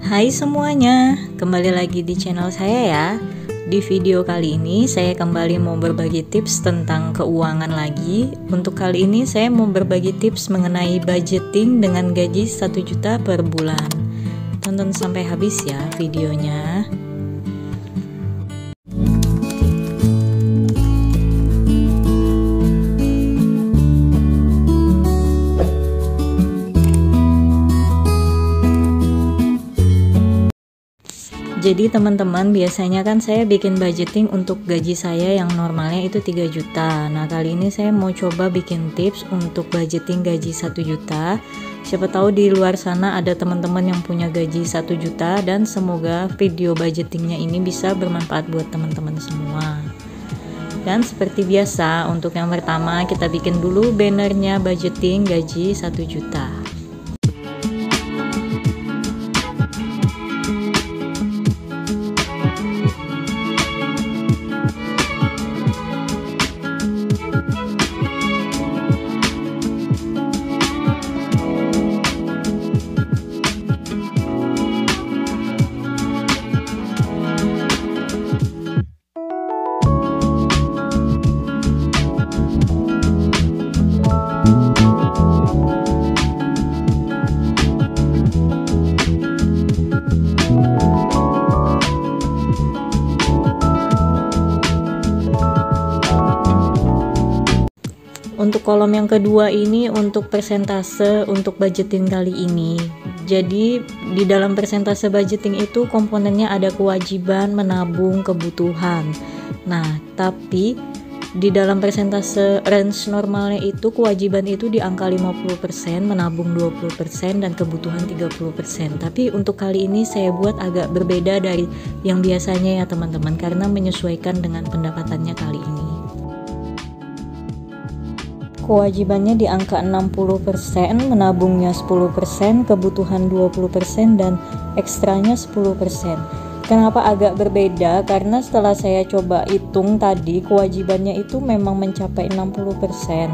Hai semuanya, kembali lagi di channel saya ya. Di video kali ini saya kembali mau berbagi tips tentang keuangan lagi. Untuk kali ini saya mau berbagi tips mengenai budgeting dengan gaji 1 juta per bulan. Tonton sampai habis ya videonya. Jadi teman-teman, biasanya kan saya bikin budgeting untuk gaji saya yang normalnya itu 3 juta. Nah, kali ini saya mau coba bikin tips untuk budgeting gaji 1 juta. Siapa tahu di luar sana ada teman-teman yang punya gaji 1 juta, dan semoga video budgetingnya ini bisa bermanfaat buat teman-teman semua. Dan seperti biasa, untuk yang pertama kita bikin dulu bannernya budgeting gaji 1 juta. Untuk kolom yang kedua ini untuk persentase untuk budgeting kali ini. Jadi di dalam persentase budgeting itu komponennya ada kewajiban, menabung, kebutuhan. Nah, tapi di dalam persentase range normalnya itu kewajiban itu di angka 50%, menabung 20%, dan kebutuhan 30%. Tapi untuk kali ini saya buat agak berbeda dari yang biasanya ya teman-teman, karena menyesuaikan dengan pendapatannya kali ini. Kewajibannya di angka 60%, menabungnya 10%, kebutuhan 20%, dan ekstranya 10%. Kenapa agak berbeda? Karena setelah saya coba hitung tadi, kewajibannya itu memang mencapai 60%.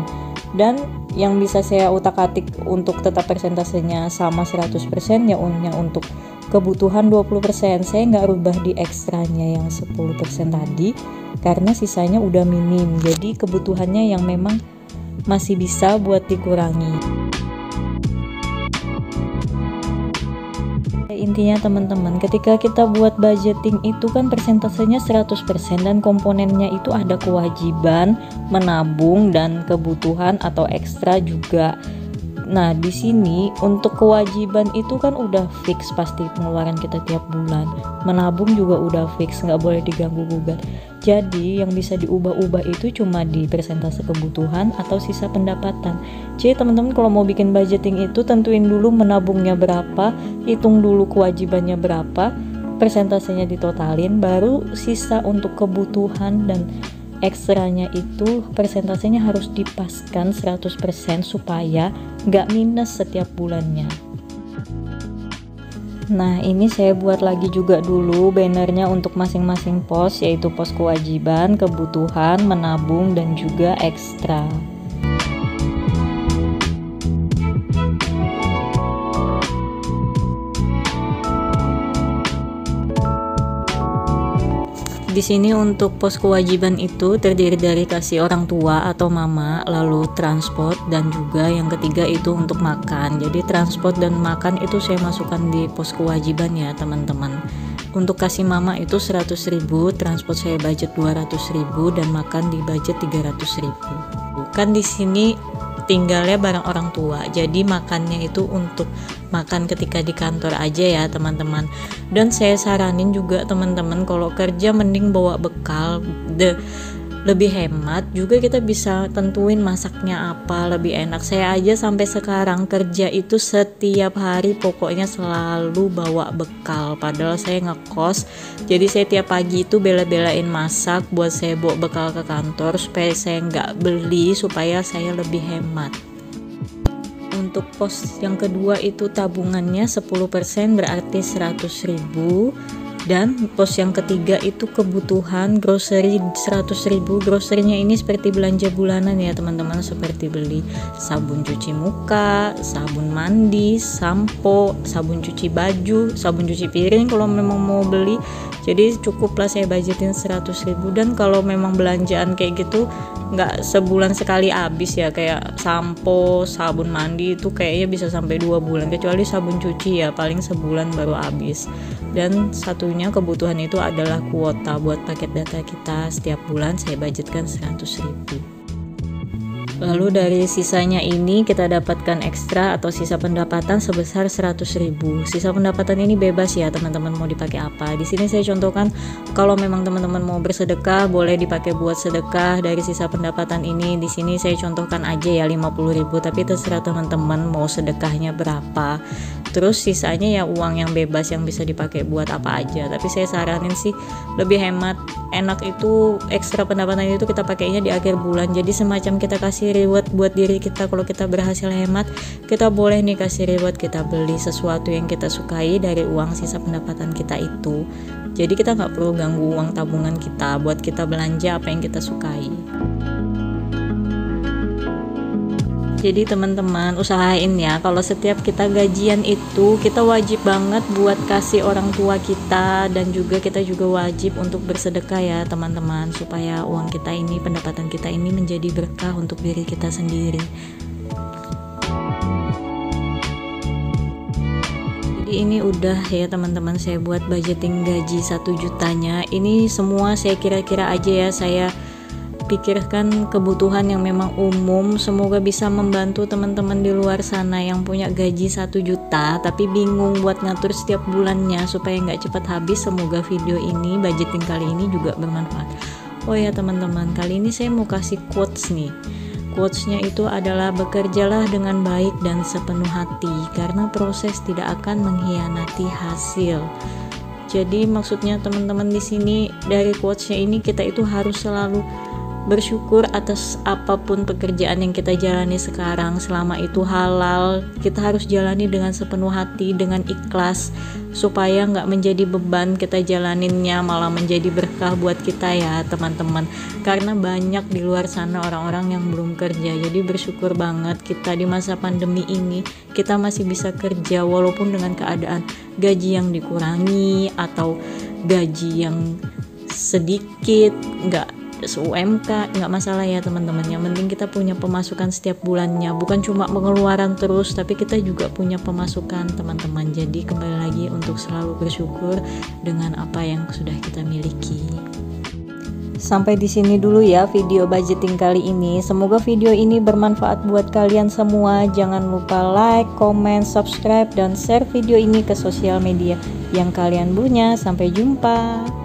Dan yang bisa saya utak-atik untuk tetap persentasenya sama 100% ya untuk kebutuhan 20%. Saya nggak rubah di ekstranya yang 10% tadi, karena sisanya udah minim. Jadi kebutuhannya yang memang masih bisa buat dikurangi. Intinya teman-teman, ketika kita buat budgeting itu kan persentasenya 100% dan komponennya itu ada kewajiban, menabung, dan kebutuhan atau ekstra juga. Nah, di sini untuk kewajiban itu kan udah fix pasti pengeluaran kita tiap bulan. Menabung juga udah fix, nggak boleh diganggu-gugat. Jadi yang bisa diubah-ubah itu cuma di persentase kebutuhan atau sisa pendapatan. Jadi teman-teman kalau mau bikin budgeting itu tentuin dulu menabungnya berapa, hitung dulu kewajibannya berapa, persentasenya ditotalin, baru sisa untuk kebutuhan dan ekstranya itu persentasenya harus dipaskan 100% supaya nggak minus setiap bulannya. Nah, ini saya buat lagi juga dulu bannernya untuk masing-masing pos, yaitu pos kewajiban, kebutuhan, menabung, dan juga ekstra. Di sini untuk pos kewajiban itu terdiri dari kasih orang tua atau mama, lalu transport, dan juga yang ketiga itu untuk makan. Jadi transport dan makan itu saya masukkan di pos kewajiban ya teman-teman. Untuk kasih mama itu 100.000, transport saya budget 200.000, dan makan di budget 300.000. Kan di sini tinggalnya bareng orang tua, jadi makannya itu untuk makan ketika di kantor aja ya teman-teman. Dan saya saranin juga teman-teman kalau kerja mending bawa bekal, lebih hemat juga, kita bisa tentuin masaknya apa lebih enak. Saya aja sampai sekarang kerja itu setiap hari pokoknya selalu bawa bekal, padahal saya ngekos. Jadi saya tiap pagi itu bela-belain masak buat saya bawa bekal ke kantor supaya saya nggak beli, supaya saya lebih hemat. Untuk pos yang kedua itu tabungannya 10%, berarti 100.000. Dan pos yang ketiga itu kebutuhan grocery 100.000. Grocerynya ini seperti belanja bulanan ya teman-teman, seperti beli sabun cuci muka, sabun mandi, sampo, sabun cuci baju, sabun cuci piring kalau memang mau beli. Jadi cukuplah saya budgetin 100.000. Dan kalau memang belanjaan kayak gitu nggak sebulan sekali habis ya, kayak sampo, sabun mandi itu kayaknya bisa sampai 2 bulan, kecuali sabun cuci ya paling sebulan baru habis. Dan satunya kebutuhan itu adalah kuota buat paket data kita setiap bulan, saya budgetkan 100.000. Lalu dari sisanya ini kita dapatkan ekstra atau sisa pendapatan sebesar 100.000. Sisa pendapatan ini bebas ya teman-teman mau dipakai apa. Di sini saya contohkan kalau memang teman-teman mau bersedekah boleh dipakai buat sedekah dari sisa pendapatan ini. Di sini saya contohkan aja ya 50.000, tapi terserah teman-teman mau sedekahnya berapa. Terus sisanya ya uang yang bebas yang bisa dipakai buat apa aja. Tapi saya saranin sih lebih hemat, enak itu ekstra pendapatan itu kita pakainya di akhir bulan. Jadi semacam kita kasih reward buat diri kita. Kalau kita berhasil hemat, kita boleh nih kasih reward, kita beli sesuatu yang kita sukai dari uang sisa pendapatan kita itu. Jadi kita nggak perlu ganggu uang tabungan kita buat kita belanja apa yang kita sukai. Jadi teman-teman usahain ya, kalau setiap kita gajian itu kita wajib banget buat kasih orang tua kita, dan juga kita juga wajib untuk bersedekah ya teman-teman, supaya uang kita ini, pendapatan kita ini menjadi berkah untuk diri kita sendiri. Jadi ini udah ya teman-teman, saya buat budgeting gaji 1 jutanya. Ini semua saya kira-kira aja ya, saya pikirkan kebutuhan yang memang umum. Semoga bisa membantu teman-teman di luar sana yang punya gaji 1 juta tapi bingung buat ngatur setiap bulannya supaya nggak cepat habis. Semoga video ini, budgeting kali ini juga bermanfaat. Oh ya teman-teman, kali ini saya mau kasih quotes nih. Quotesnya itu adalah bekerjalah dengan baik dan sepenuh hati, karena proses tidak akan mengkhianati hasil. Jadi maksudnya teman-teman di sini dari quotesnya ini, kita itu harus selalu bersyukur atas apapun pekerjaan yang kita jalani sekarang. Selama itu halal, kita harus jalani dengan sepenuh hati, dengan ikhlas, supaya nggak menjadi beban kita jalaninnya, malah menjadi berkah buat kita ya teman-teman. Karena banyak di luar sana orang-orang yang belum kerja. Jadi bersyukur banget kita di masa pandemi ini kita masih bisa kerja walaupun dengan keadaan gaji yang dikurangi atau gaji yang sedikit, nggak UMK, nggak masalah ya teman-teman. Yang penting kita punya pemasukan setiap bulannya, bukan cuma pengeluaran terus, tapi kita juga punya pemasukan teman-teman. Jadi kembali lagi untuk selalu bersyukur dengan apa yang sudah kita miliki. Sampai di sini dulu ya video budgeting kali ini. Semoga video ini bermanfaat buat kalian semua. Jangan lupa like, comment, subscribe, dan share video ini ke sosial media yang kalian punya. Sampai jumpa.